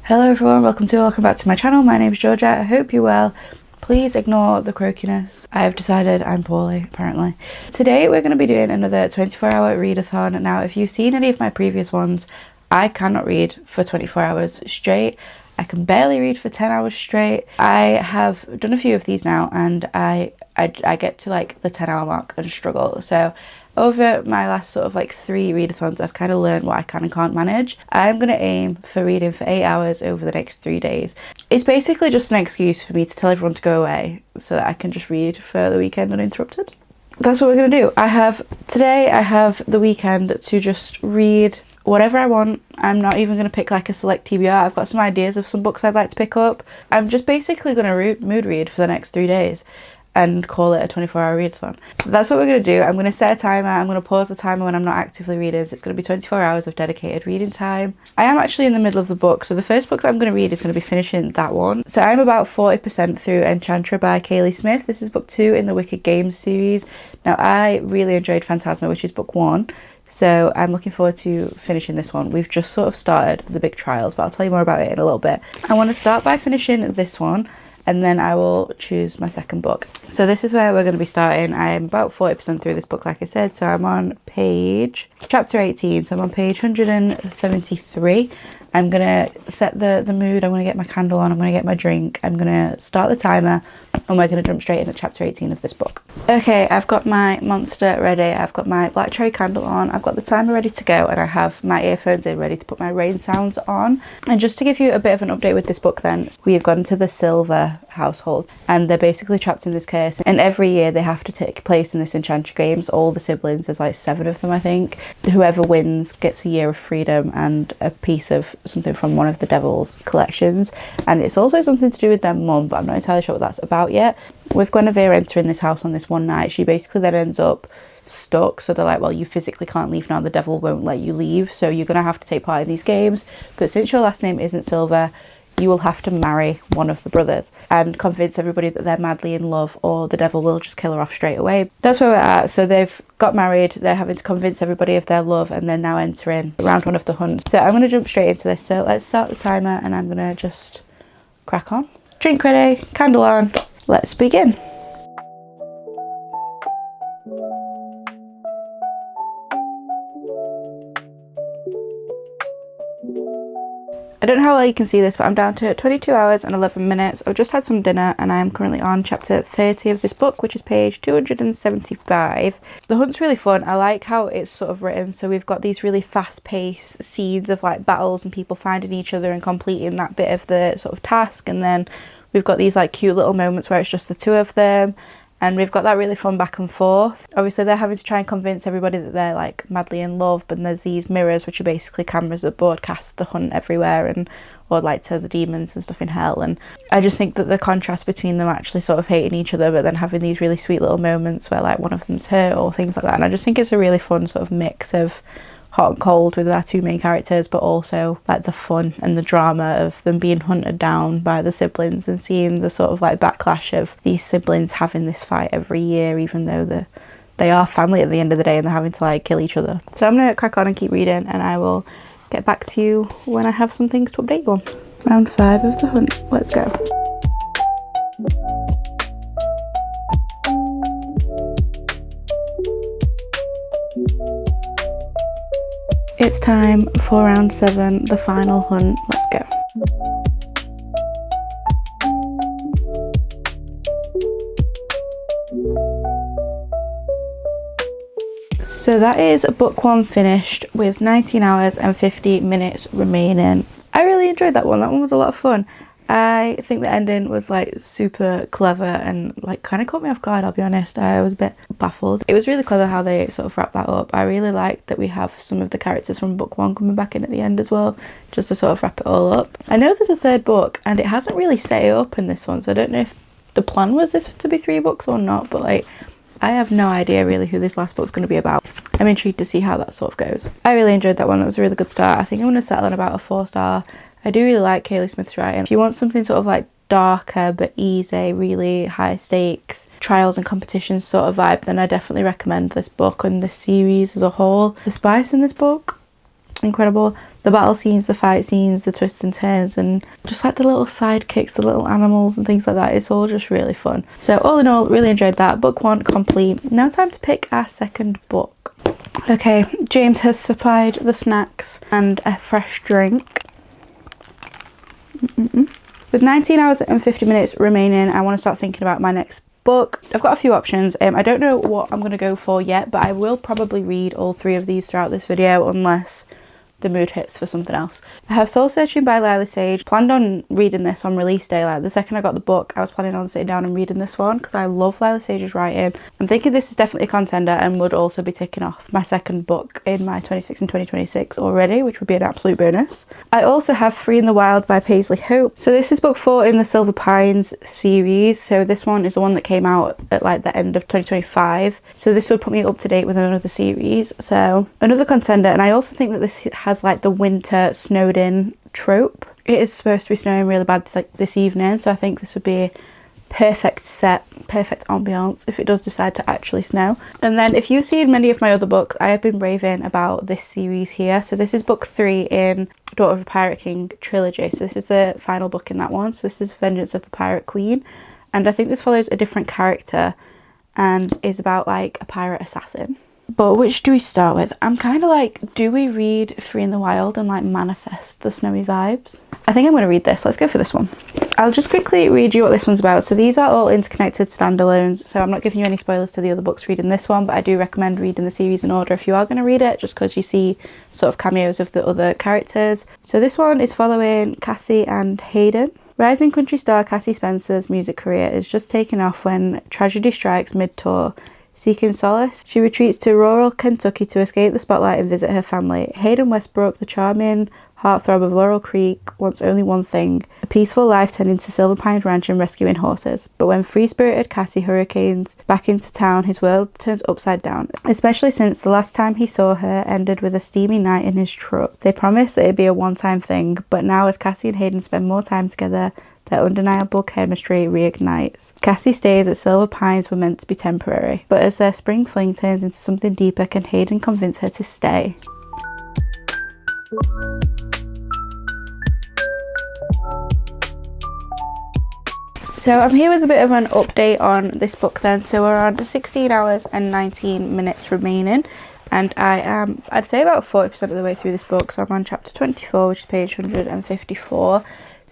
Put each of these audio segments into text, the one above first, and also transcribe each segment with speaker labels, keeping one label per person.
Speaker 1: Hello everyone, welcome back to my channel. My name is Georgia. I hope you're well. Please ignore the croakiness. I have decided I'm poorly, apparently. Today we're going to be doing another 24-hour readathon. Now, if you've seen any of my previous ones, I cannot read for 24 hours straight. I can barely read for 10 hours straight. I have done a few of these now, and I get to like the 10-hour mark and struggle. So over my last sort of like 3 readathons, I've kind of learned what I can and can't manage. I'm going to aim for reading for 8 hours over the next 3 days. It's basically just an excuse for me to tell everyone to go away so that I can just read for the weekend uninterrupted. That's what we're going to do. Today I have the weekend to just read whatever I want. I'm not even going to pick like a select TBR. I've got some ideas of some books I'd like to pick up. I'm just basically going to mood read for the next 3 days and call it a 24-hour readathon. That's what we're going to do. I'm going to set a timer. I'm going to pause the timer when I'm not actively reading. So it's going to be 24 hours of dedicated reading time. I am actually in the middle of the book. So the first book that I'm going to read is going to be finishing that one. So I'm about 40% through Enchantra by Kaylee Smith. This is book 2 in the Wicked Games series. Now, I really enjoyed Phantasma, which is book 1. So I'm looking forward to finishing this one. We've just sort of started the big trials, but I'll tell you more about it in a little bit. I want to start by finishing this one, and then I will choose my second book. So this is where we're going to be starting. I am about 40% through this book, like I said. So I'm on chapter 18. So I'm on page 173. I'm going to set the mood. I'm going to get my candle on. I'm going to get my drink. I'm going to start the timer, and we're going to jump straight into chapter 18 of this book. Okay, I've got my monster ready. I've got my black cherry candle on. I've got the timer ready to go, and I have my earphones in ready to put my rain sounds on. And just to give you a bit of an update with this book then, we have gone to the Silver household, and they're basically trapped in this curse, and every year they have to take place in this Enchantra games. All the siblings, there's like 7 of them, I think. Whoever wins gets a year of freedom and a piece of something from one of the devil's collections, and it's also something to do with their mum, but I'm not entirely sure what that's about yet. With Guinevere entering this house on this one night, she basically then ends up stuck. So they're like, well, you physically can't leave now, the devil won't let you leave, so you're gonna have to take part in these games, but since your last name isn't Silver, you will have to marry one of the brothers and convince everybody that they're madly in love, or the devil will just kill her off straight away. That's where we're at. So they've got married, they're having to convince everybody of their love, and they're now entering round 1 of the hunt. So I'm going to jump straight into this. So let's start the timer, and I'm going to just crack on. Drink ready, candle on, let's begin. I don't know how well you can see this, but I'm down to 22 hours and 11 minutes. I've just had some dinner, and I am currently on chapter 30 of this book, which is page 275. The hunt's really fun. I like how it's sort of written. So we've got these really fast-paced scenes of like battles and people finding each other and completing that bit of the sort of task. And then we've got these like cute little moments where it's just the 2 of them. And we've got that really fun back and forth. Obviously, they're having to try and convince everybody that they're like madly in love, but there's these mirrors, which are basically cameras that broadcast the hunt everywhere, and or like to the demons and stuff in hell. And I just think that the contrast between them actually sort of hating each other, but then having these really sweet little moments where like one of them's hurt or things like that. And I just think it's a really fun sort of mix of hot and cold with our 2 main characters, but also like the fun and the drama of them being hunted down by the siblings, and seeing the sort of like backlash of these siblings having this fight every year, even though they are family at the end of the day, and they're having to like kill each other. So I'm gonna crack on and keep reading, and I will get back to you when I have some things to update you on. Round 5 of the hunt, let's go. It's time for round 7, the final hunt. Let's go. So that is book 1 finished with 19 hours and 50 minutes remaining. I really enjoyed that one. That one was a lot of fun. I think the ending was like super clever and like kind of caught me off guard, I'll be honest. I was a bit baffled. It was really clever how they sort of wrapped that up. I really liked that we have some of the characters from book 1 coming back in at the end as well, just to sort of wrap it all up. I know there's a 3rd book, and it hasn't really set it up in this one, so I don't know if the plan was this to be 3 books or not, but like I have no idea really who this last book's going to be about. I'm intrigued to see how that sort of goes. I really enjoyed that one. That was a really good start. I think I'm going to settle on about a 4-star. I do really like Kaylee Smith's writing. If you want something sort of like darker but easy, really high stakes, trials and competitions sort of vibe, then I definitely recommend this book and this series as a whole. The spice in this book incredible. The battle scenes, the fight scenes, the twists and turns, and just like the little sidekicks, the little animals and things like that. It's all just really fun. So all in all, really enjoyed that. Book 1 complete. Now time to pick our second book. Okay, James has supplied the snacks and a fresh drink. With 19 hours and 50 minutes remaining, I want to start thinking about my next book. I've got a few options. I don't know what I'm going to go for yet, but I will probably read all 3 of these throughout this video unless the mood hits for something else. I have Soul Searching by Lila Sage. Planned on reading this on release day. Like the second I got the book, I was planning on sitting down and reading this one because I love Lila Sage's writing. I'm thinking this is definitely a contender and would also be ticking off my second book in my 26 and 2026 already, which would be an absolute bonus. I also have Free in the Wild by Paisley Hope. So this is book 4 in the Silver Pines series. So this one is the one that came out at like the end of 2025. So this would put me up to date with another series. So another contender, and I also think that this has like the winter snowed in trope. It is supposed to be snowing really bad this evening, so I think this would be perfect set, perfect ambiance if it does decide to actually snow. And then if you've seen many of my other books, I have been raving about this series here. So this is book 3 in Daughter of a Pirate King trilogy. So this is the final book in that one. So this is Vengeance of the Pirate Queen, and I think this follows a different character and is about like a pirate assassin. But which do we start with? I'm kind of like, do we read Free in the Wild and like manifest the snowy vibes? I think I'm going to read this. Let's go for this one. I'll just quickly read you what this one's about. So these are all interconnected standalones, so I'm not giving you any spoilers to the other books reading this one, but I do recommend reading the series in order if you are going to read it, just because you see sort of cameos of the other characters. So this one is following Cassie and Hayden. Rising country star Cassie Spencer's music career is just taking off when tragedy strikes mid-tour. Seeking solace, she retreats to rural Kentucky to escape the spotlight and visit her family. Hayden Westbrook, the charming heartthrob of Laurel Creek, wants only one thing: a peaceful life tending to Silver Pines Ranch and rescuing horses. But when free-spirited Cassie hurricanes back into town, his world turns upside down, especially since the last time he saw her ended with a steamy night in his truck. They promised that it'd be a one-time thing, but now as Cassie and Hayden spend more time together, their undeniable chemistry reignites. Cassie stays at Silver Pines were meant to be temporary, but as their spring fling turns into something deeper, can Hayden convince her to stay? So I'm here with a bit of an update on this book then. So we're on 16 hours and 19 minutes remaining. And I am, I'd say about 40% of the way through this book. So I'm on chapter 24, which is page 154.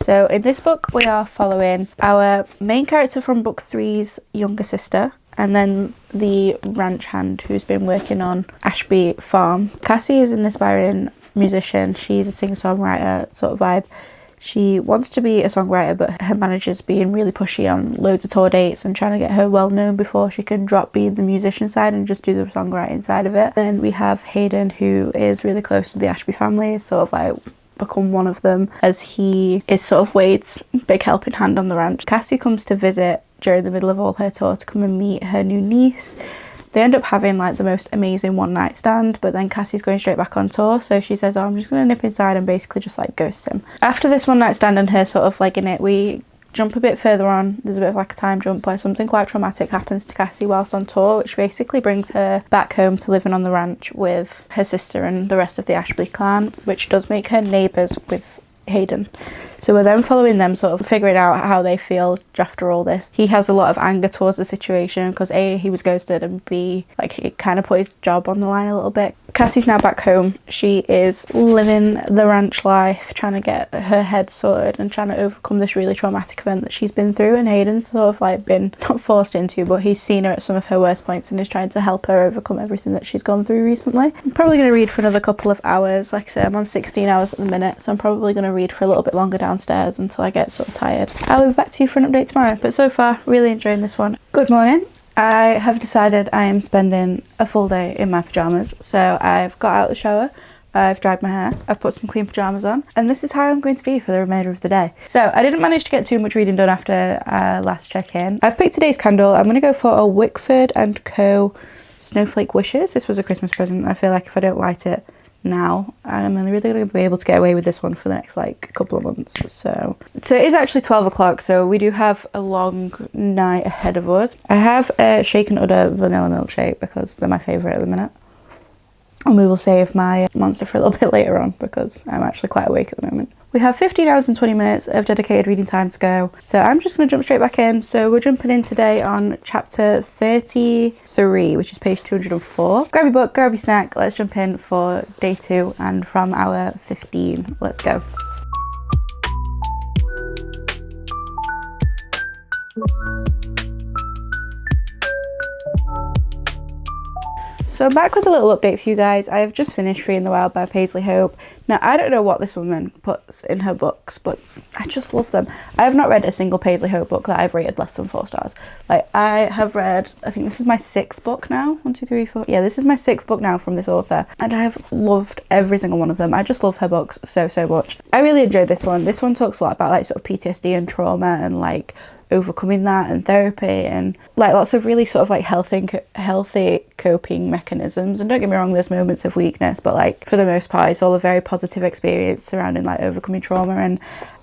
Speaker 1: So in this book, we are following our main character from book 3's younger sister, and then the ranch hand who's been working on Ashby Farm. Cassie is an aspiring musician. She's a singer-songwriter sort of vibe. She wants to be a songwriter, but her manager's being really pushy on loads of tour dates and trying to get her well known before she can drop being the musician side and just do the songwriting side of it. Then we have Hayden, who is really close to the Ashby family, sort of like become one of them, as he is sort of Wade's big helping hand on the ranch. Cassie comes to visit during the middle of all her tour to come and meet her new niece. They end up having like the most amazing one night stand, but then Cassie's going straight back on tour, so she says, oh, I'm just going to nip inside and basically just like ghost him. After this one night stand and her sort of like in it, we jump a bit further on. There's a bit of like a time jump where something quite traumatic happens to Cassie whilst on tour, which basically brings her back home to living on the ranch with her sister and the rest of the Ashby clan, which does make her neighbours with Hayden. So we're then following them, sort of figuring out how they feel after all this. He has a lot of anger towards the situation because A, he was ghosted, and B, like it kind of put his job on the line a little bit. Cassie's now back home. She is living the ranch life, trying to get her head sorted and trying to overcome this really traumatic event that she's been through, and Hayden's sort of like been not forced into, but he's seen her at some of her worst points and is trying to help her overcome everything that she's gone through recently. I'm probably going to read for another couple of hours. Like I said, I'm on 16 hours at the minute, so I'm probably going to read for a little bit longer downstairs until I get sort of tired. I'll be back to you for an update tomorrow, but so far really enjoying this one. Good morning. I have decided I am spending a full day in my pyjamas. So I've got out of the shower, I've dried my hair, I've put some clean pyjamas on, and this is how I'm going to be for the remainder of the day. So I didn't manage to get too much reading done after last check-in. I've picked today's candle. I'm going to go for a Wickford & Co. Snowflake Wishes. This was a Christmas present. I feel like if I don't light it now, I'm only really going to be able to get away with this one for the next like couple of months. So it is actually 12 o'clock, so we do have a long night ahead of us. I have a shake and udder vanilla milkshake because they're my favourite at the minute. And we will save my monster for a little bit later on because I'm actually quite awake at the moment. We have 15 hours and 20 minutes of dedicated reading time to go. So I'm just going to jump straight back in. So we're jumping in today on chapter 33, which is page 204. Grab your book, grab your snack. Let's jump in for day 2 and from hour 15. Let's go. So I'm back with a little update for you guys. I have just finished Free in the Wild by Paisley Hope. Now, I don't know what this woman puts in her books, but I just love them. I have not read a single Paisley Hope book that I've rated less than 4 stars. Like, I have read, I think this is my 6th book now. 1, 2, 3, 4. Yeah, this is my 6th book now from this author. And I have loved every single one of them. I just love her books so, so much. I really enjoyed this one. This one talks a lot about, like, sort of PTSD and trauma and, like, overcoming that and therapy and like lots of really sort of like healthy coping mechanisms. And don't get me wrong, there's moments of weakness, but like for the most part it's all a very positive experience surrounding like overcoming trauma, and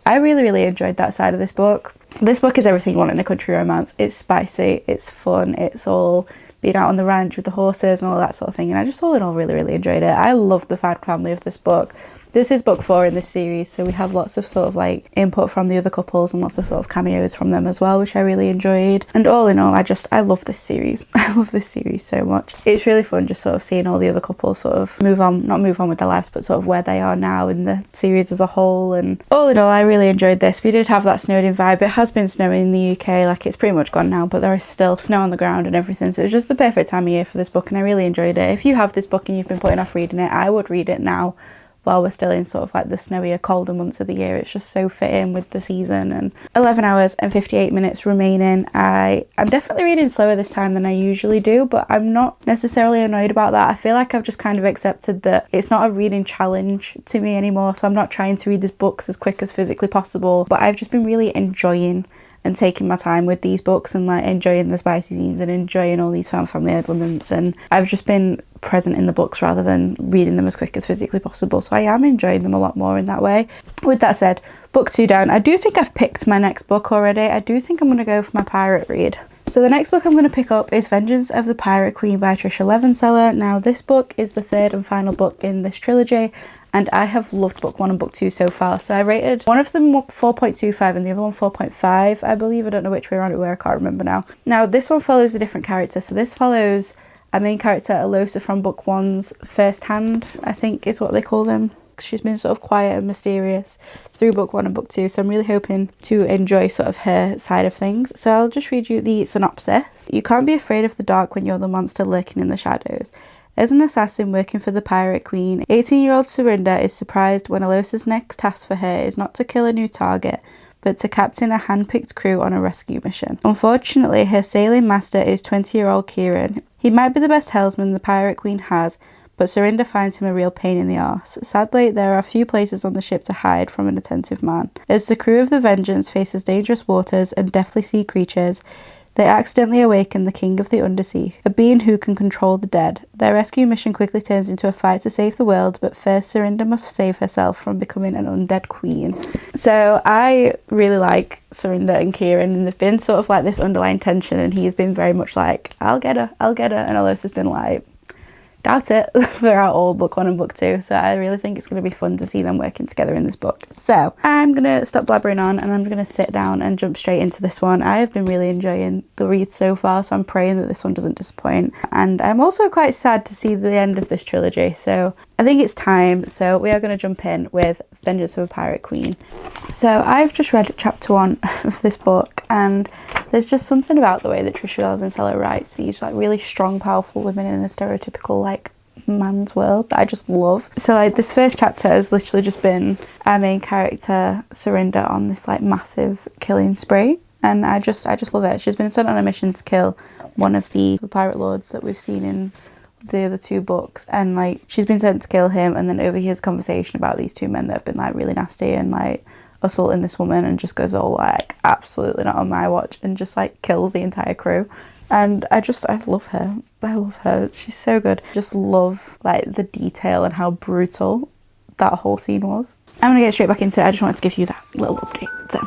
Speaker 1: I really enjoyed that side of this book. This book is everything you want in a country romance. It's spicy, it's fun, it's all being out on the ranch with the horses and all that sort of thing, and I just all in all really enjoyed it. I love the found family of this book. This is book 4 in this series, so we have lots of sort of like input from the other couples and lots of sort of cameos from them as well, which I really enjoyed. And all in all, I love this series. I love this series so much. It's really fun just sort of seeing all the other couples sort of not move on with their lives, but sort of where they are now in the series as a whole. And all in all, I really enjoyed this. We did have that snowed in vibe. It has been snowing in the UK, like it's pretty much gone now, but there is still snow on the ground and everything, so it's just the perfect time of year for this book, and I really enjoyed it. If you have this book and you've been putting off reading it, I would read it now while we're still in sort of like the snowier, colder months of the year. It's just so fitting with the season. And 11 hours and 58 minutes remaining. I'm definitely reading slower this time than I usually do, but I'm not necessarily annoyed about that. I feel like I've just kind of accepted that it's not a reading challenge to me anymore, so I'm not trying to read these books as quick as physically possible, but I've just been really enjoying and taking my time with these books and like enjoying the spicy scenes and enjoying all these found family elements, and I've just been present in the books rather than reading them as quick as physically possible, so I am enjoying them a lot more in that way. With that said, book 2 down. I do think I've picked my next book already. I do think I'm going to go for my pirate read. So the next book I'm going to pick up is Vengeance of the Pirate Queen by Trisha Levenseller. Now this book is the 3rd and final book in this trilogy, and I have loved book 1 and book 2 so far. So I rated one of them 4.25 and the other one 4.5, I believe. I don't know which way around it were, I can't remember now. Now this one follows a different character. So this follows a main character, Alosa, from book 1's first hand, I think is what they call them. She's been sort of quiet and mysterious through book 1 and book 2, so I'm really hoping to enjoy sort of her side of things. So I'll just read you the synopsis. You can't be afraid of the dark when you're the monster lurking in the shadows. As an assassin working for the Pirate Queen, 18-year-old Surinder is surprised when Alosa's next task for her is not to kill a new target, but to captain a hand-picked crew on a rescue mission. Unfortunately, her sailing master is 20-year-old Kieran. He might be the best helmsman the Pirate Queen has, but Surinder finds him a real pain in the arse. Sadly, there are few places on the ship to hide from an attentive man. As the crew of the Vengeance faces dangerous waters and deathly sea creatures, they accidentally awaken the King of the Undersea, a being who can control the dead. Their rescue mission quickly turns into a fight to save the world, but first Surinder must save herself from becoming an undead queen. So I really like Surinder and Kieran, and they've been sort of like this underlying tension, and he's been very much like, I'll get her, and Alosa's been like, doubt it, throughout all book 1 and book 2. So I really think it's going to be fun to see them working together in this book. So I'm going to stop blabbering on and I'm going to sit down and jump straight into this one. I have been really enjoying the read so far, so I'm praying that this one doesn't disappoint. And I'm also quite sad to see the end of this trilogy, so I think it's time. So we are going to jump in with Vengeance of a Pirate Queen. So I've just read chapter 1 of this book, and there's just something about the way that Trisha Levenseller writes these like really strong, powerful women in a stereotypical like man's world that I just love. So like this first chapter has literally just been our main character Surinder on this like massive killing spree, and I just love it. She's been sent on a mission to kill one of the pirate lords that we've seen in the other 2 books, and like she's been sent to kill him, and then overhears conversation about these 2 men that have been like really nasty and like assaulting this woman, and just goes all like absolutely not on my watch and just like kills the entire crew. And I love her. She's so good. Just love like the detail and how brutal that whole scene was. I'm gonna get straight back into it. I just wanted to give you that little update. So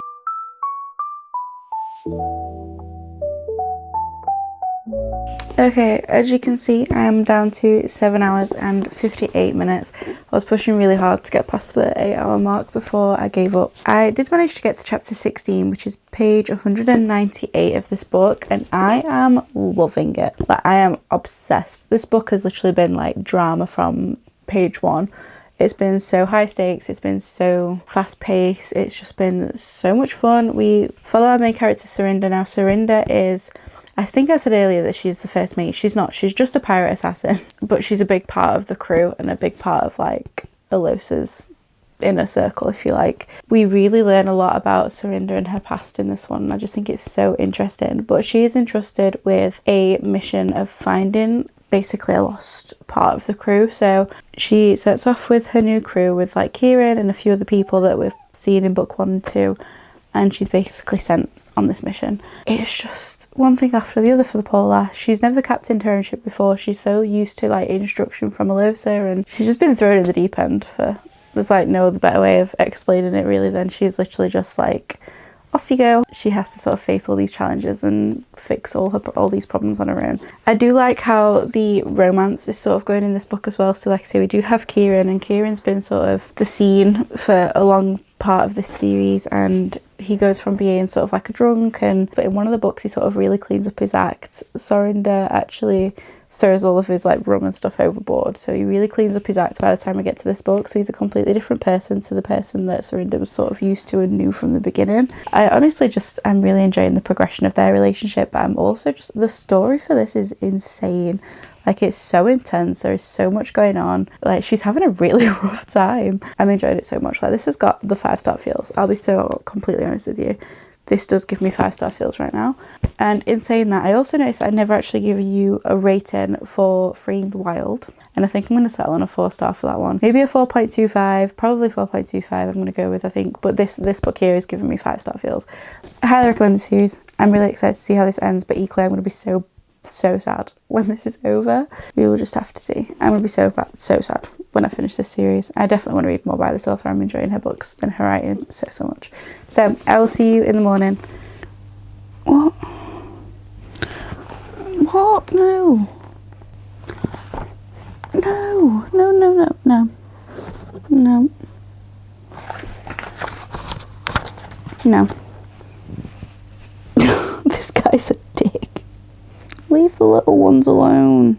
Speaker 1: Okay, as you can see, I am down to 7 hours and 58 minutes. I was pushing really hard to get past the 8-hour mark before I gave up. I did manage to get to chapter 16, which is page 198 of this book, and I am loving it. Like, I am obsessed. This book has literally been like drama from page 1. It's been so high stakes, it's been so fast paced, it's just been so much fun. We follow our main character Surinder. Now Surinder is, I think I said earlier that she's the first mate. She's not, she's just a pirate assassin, but she's a big part of the crew and a big part of like Alosa's inner circle, if you like. We really learn a lot about Surinder and her past in this one, and I just think it's so interesting. But she is entrusted with a mission of finding basically a lost part of the crew. So she sets off with her new crew with like Kieran and a few other people that we've seen in book 1 and 2, and she's basically sent on this mission. It's just one thing after the other for the poor lass. She's never captained her own ship before. She's so used to like instruction from Alosa, and she's just been thrown in the deep end. For there's like no other better way of explaining it really than she's literally just like, off you go. She has to sort of face all these challenges and fix all these problems on her own. I do like how the romance is sort of going in this book as well. So like I say, we do have Kieran, and Kieran's been sort of the scene for a long part of this series, and he goes from being sort of like a drunk, but in one of the books he sort of really cleans up his act. Surinder actually throws all of his like rum and stuff overboard, so he really cleans up his act by the time we get to this book. So he's a completely different person to the person that Surinder was sort of used to and knew from the beginning. I honestly I'm really enjoying the progression of their relationship, but I'm also just, the story for this is insane. Like, it's so intense, there is so much going on. Like, she's having a really rough time. I'm enjoying it so much. Like, this has got the 5-star feels. I'll be so completely honest with you. This does give me 5-star feels right now. And in saying that, I also noticed I never actually give you a rating for Freeing the Wild. And I think I'm going to settle on a 4-star for that one. Maybe a 4.25, probably 4.25 I'm going to go with, I think. But this book here is giving me 5-star feels. I highly recommend the series. I'm really excited to see how this ends, but equally I'm going to be so sad when this is over. We will just have to see. I'm going to be so sad when I finish this series. I definitely want to read more by this author. I'm enjoying her books and her writing so much. So I will see you in the morning. What? No. This guy's a dick. Leave the little ones alone.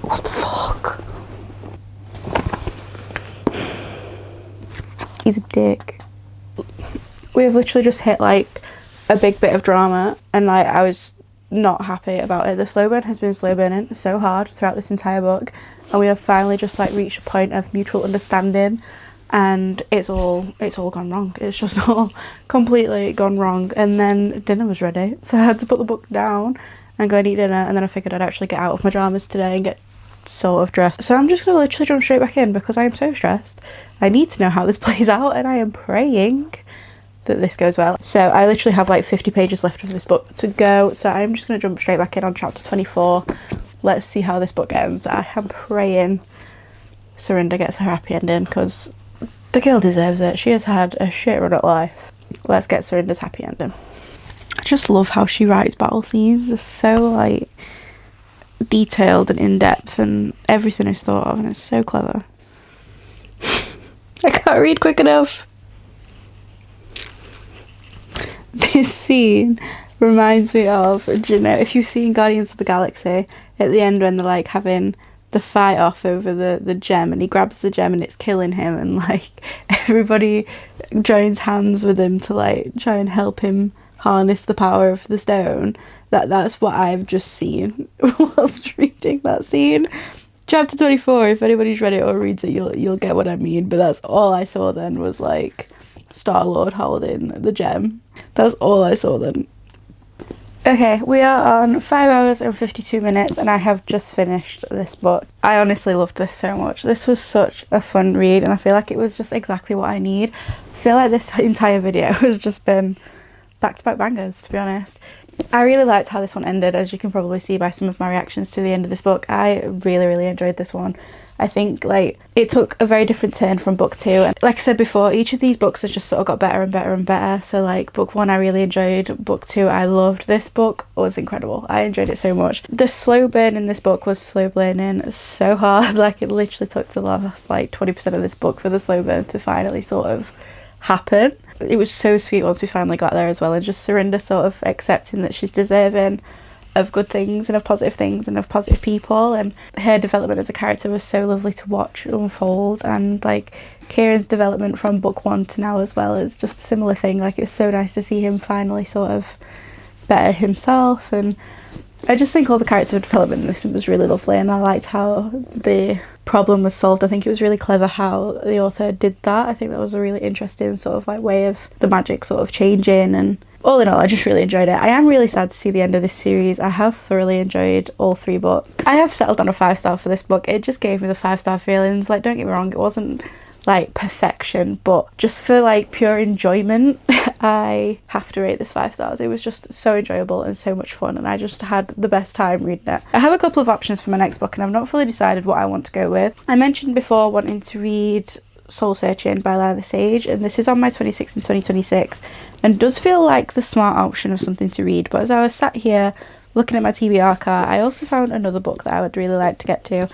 Speaker 1: What the fuck? He's a dick. We have literally just hit like a big bit of drama, and like I was not happy about it. The slow burn has been slow burning so hard throughout this entire book, and we have finally just like reached a point of mutual understanding, and it's all gone wrong. It's just all completely gone wrong. And then dinner was ready, so I had to put the book down and go and eat dinner, and then I figured I'd actually get out of my pajamas today and get sort of dressed. So I'm just gonna literally jump straight back in because I am so stressed. I need to know how this plays out, and I am praying that this goes well. So I literally have like 50 pages left of this book to go, so I'm just going to jump straight back in on chapter 24. Let's see how this book ends. I am praying Surinder gets her happy ending, because the girl deserves it. She has had a shit run at life. Let's get Surinder's happy ending. I just love how she writes battle scenes. They're so like detailed and in-depth, and everything is thought of, and it's so clever. I can't read quick enough. This scene reminds me of, do you know, if you've seen Guardians of the Galaxy, at the end when they're like having the fight off over the gem, and he grabs the gem and it's killing him, and like everybody joins hands with him to like try and help him harness the power of the stone. That's what I've just seen whilst reading that scene. Chapter 24, if anybody's read it or reads it, you'll get what I mean, but that's all I saw then was like Star-Lord holding the gem. That's all I saw then. Okay, we are on 5 hours and 52 minutes, and I have just finished this book. I honestly loved this so much. This was such a fun read, and I feel like it was just exactly what I need. I feel like this entire video has just been back-to-back bangers, to be honest. I really liked how this one ended, as you can probably see by some of my reactions to the end of this book. I really enjoyed this one. I think like it took a very different turn from book 2, and like I said before, each of these books has just sort of got better and better and better. So like book 1 I really enjoyed, book 2 I loved. This book was incredible. I enjoyed it so much. The slow burn in this book was slow burning so hard. Like it literally took the last like 20% of this book for the slow burn to finally sort of happen. It was so sweet once we finally got there as well, and just Surinder sort of accepting that she's deserving of good things and of positive things and of positive people, and her development as a character was so lovely to watch unfold. And like Kieran's development from book 1 to now as well is just a similar thing. Like it was so nice to see him finally sort of better himself, and I just think all the character development in this was really lovely, and I liked how the problem was solved. I think it was really clever how the author did that. I think that was a really interesting sort of like way of the magic sort of changing, and all in all I just really enjoyed it. I am really sad to see the end of this series. I have thoroughly enjoyed all 3 books. I have settled on a 5-star for this book. It just gave me the 5-star feelings. Like don't get me wrong, it wasn't like perfection, but just for like pure enjoyment I have to rate this 5 stars. It was just so enjoyable and so much fun, and I just had the best time reading it. I have a couple of options for my next book and I've not fully decided what I want to go with. I mentioned before wanting to read Soul Searching by Lila the Sage, and this is on my 26 and 2026 and does feel like the smart option of something to read. But as I was sat here looking at my TBR card, I also found another book that I would really like to get to,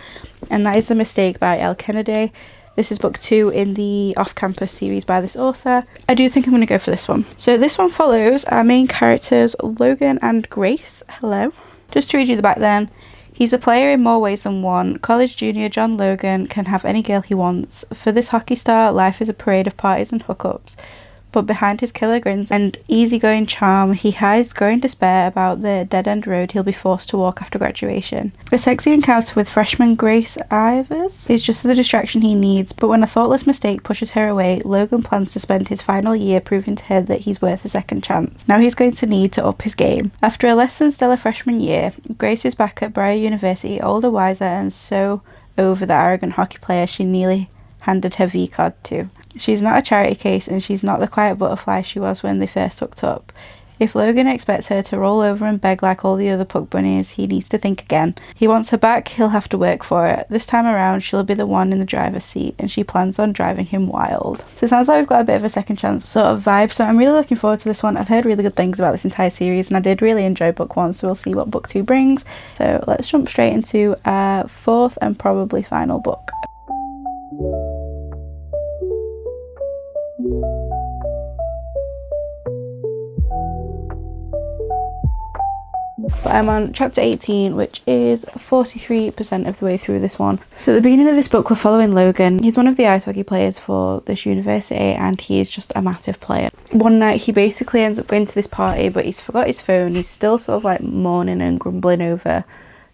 Speaker 1: and that is The Mistake by Elle Kennedy. This is book 2 in the off-campus series by this author. I do think I'm going to go for this one. So this one follows our main characters Logan and Grace. Hello. Just to read you the back then. He's a player in more ways than one. College junior John Logan can have any girl he wants. For this hockey star, life is a parade of parties and hookups. But behind his killer grins and easygoing charm, he hides growing despair about the dead-end road he'll be forced to walk after graduation. A sexy encounter with freshman Grace Ivers is just the distraction he needs, but when a thoughtless mistake pushes her away, Logan plans to spend his final year proving to her that he's worth a second chance. Now he's going to need to up his game. After a less than stellar freshman year, Grace is back at Briar University, older, wiser, and so over the arrogant hockey player she nearly handed her V-card to. She's not a charity case, and she's not the quiet butterfly she was when they first hooked up. If Logan expects her to roll over and beg like all the other puck bunnies, he needs to think again. He wants her back, he'll have to work for it. This time around, she'll be the one in the driver's seat, and she plans on driving him wild. So it sounds like we've got a bit of a second chance sort of vibe, so I'm really looking forward to this one. I've heard really good things about this entire series, and I did really enjoy book 1, so we'll see what book 2 brings. So let's jump straight into our 4th and probably final book. But I'm on chapter 18, which is 43% of the way through this one. So at the beginning of this book, we're following Logan. He's one of the ice hockey players for this university, and he's just a massive player. One night, he basically ends up going to this party, but he's forgot his phone. He's still sort of like mourning and grumbling over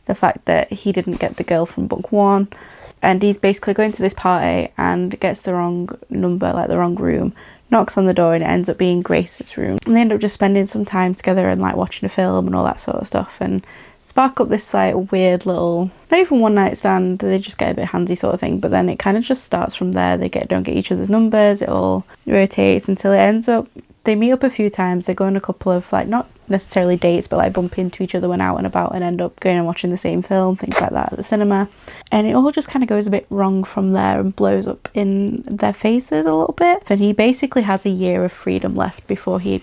Speaker 1: the fact that he didn't get the girl from book 1. And he's basically going to this party and gets the wrong number, like the wrong room, knocks on the door, and it ends up being Grace's room. And they end up just spending some time together and like watching a film and all that sort of stuff, and spark up this like weird little, not even one night stand, they just get a bit handsy sort of thing. But then it kind of just starts from there. They don't get each other's numbers, it all rotates until it ends up, they meet up a few times, they go on a couple of like, not necessarily dates, but like bump into each other when out and about, and end up going and watching the same film, things like that, at the cinema. And it all just kind of goes a bit wrong from there and blows up in their faces a little bit. And he basically has a year of freedom left before he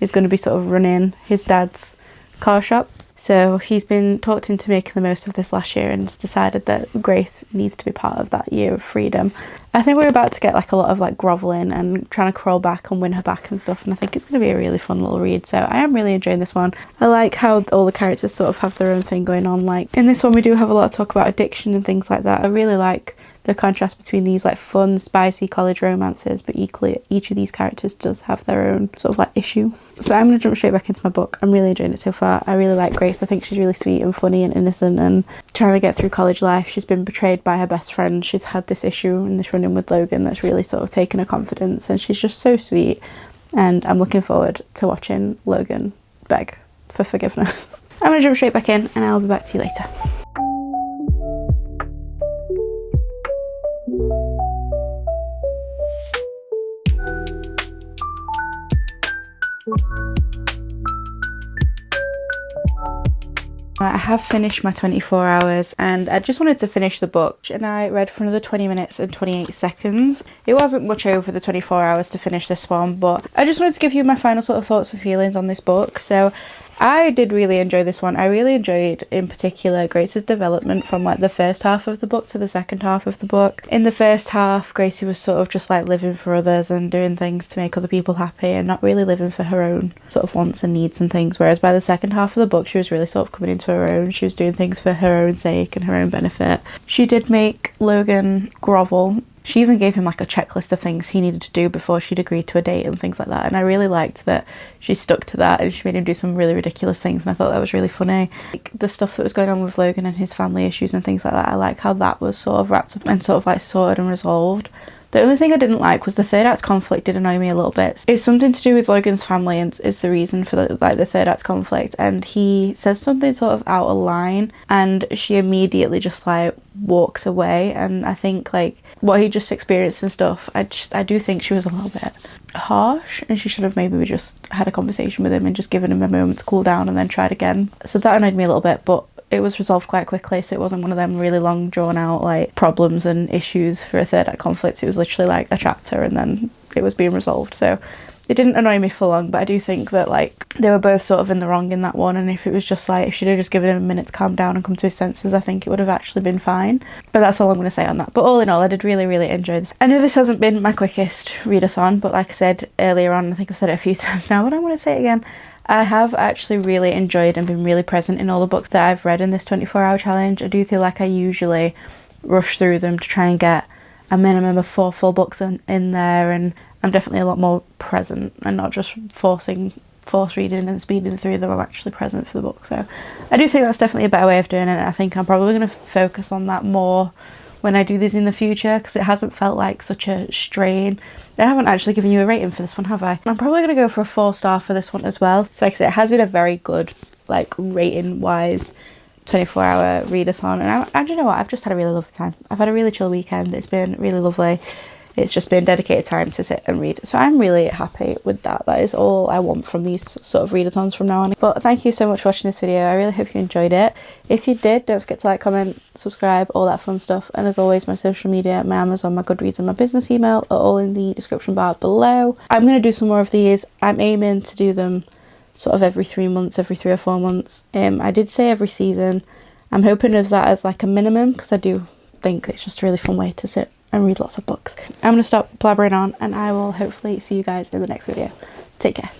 Speaker 1: is going to be sort of running his dad's car shop. So he's been talked into making the most of this last year, and has decided that Grace needs to be part of that year of freedom. I think we're about to get like a lot of like groveling and trying to crawl back and win her back and stuff, and I think it's going to be a really fun little read. So I am really enjoying this one. I like how all the characters sort of have their own thing going on. Like in this one we do have a lot of talk about addiction and things like that. I really like the contrast between these like fun, spicy college romances, but equally each of these characters does have their own sort of like issue. So I'm going to jump straight back into my book. I'm really enjoying it so far. I really like Grace. I think she's really sweet and funny and innocent and trying to get through college life. She's been betrayed by her best friend. She's had this issue and this run-in with Logan that's really sort of taken her confidence, and she's just so sweet. And I'm looking forward to watching Logan beg for forgiveness. I'm going to jump straight back in, and I'll be back to you later. I have finished my 24 hours and I just wanted to finish the book, and I read for another 20 minutes and 28 seconds. It wasn't much over the 24 hours to finish this one, but I just wanted to give you my final sort of thoughts and feelings on this book. So I did really enjoy this one. I really enjoyed, in particular, Grace's development from like the first half of the book to the second half of the book. In the first half, Gracie was sort of just like living for others and doing things to make other people happy and not really living for her own sort of wants and needs and things. Whereas by the second half of the book, she was really sort of coming into her own. She was doing things for her own sake and her own benefit. She did make Logan grovel. She even gave him like a checklist of things he needed to do before she'd agreed to a date and things like that. And I really liked that she stuck to that and she made him do some really ridiculous things. And I thought that was really funny. Like the stuff that was going on with Logan and his family issues and things like that, I like how that was sort of wrapped up and sort of like sorted and resolved. The only thing I didn't like was the third act conflict did annoy me a little bit. It's something to do with Logan's family and is the reason for the third act conflict, and he says something sort of out of line and she immediately just like walks away. And I think like what he just experienced and stuff, I do think she was a little bit harsh and she should have maybe just had a conversation with him and just given him a moment to cool down and then tried again. So that annoyed me a little bit, but it was resolved quite quickly, so it wasn't one of them really long drawn out like problems and issues for a third act conflict. It was literally like a chapter and then it was being resolved. So it didn't annoy me for long, but I do think that like they were both sort of in the wrong in that one, and if it was just like if she'd have just given him a minute to calm down and come to his senses, I think it would have actually been fine. But that's all I'm going to say on that. But all in all, I did really enjoy this. I know this hasn't been my quickest readathon, but like I said earlier on, I think I've said it a few times now, but I'm going to say it again, I have actually really enjoyed and been really present in all the books that I've read in this 24-hour challenge. I do feel like I usually rush through them to try and get a minimum of 4 full books in there, and I'm definitely a lot more present and not just force reading and speeding through them. I'm actually present for the book. So I do think that's definitely a better way of doing it. I think I'm probably going to focus on that more when I do these in the future, because it hasn't felt like such a strain. I haven't actually given you a rating for this one, have I? I'm probably going to go for a 4-star for this one as well. So like I said, it has been a very good, like rating wise, 24-hour readathon, and you know what, I've just had a really lovely time. I've had a really chill weekend. It's been really lovely. It's just been dedicated time to sit and read. So I'm really happy with that. That is all I want from these sort of readathons from now on. But thank you so much for watching this video. I really hope you enjoyed it. If you did, don't forget to like, comment, subscribe, all that fun stuff. And as always, my social media, my Amazon, my Goodreads and my business email are all in the description bar below. I'm going to do some more of these. I'm aiming to do them sort of every 3 months, every 3 or 4 months. I did say every season. I'm hoping of that as like a minimum, because I do think it's just a really fun way to sit and read lots of books. I'm going to stop blabbering on and I will hopefully see you guys in the next video. Take care.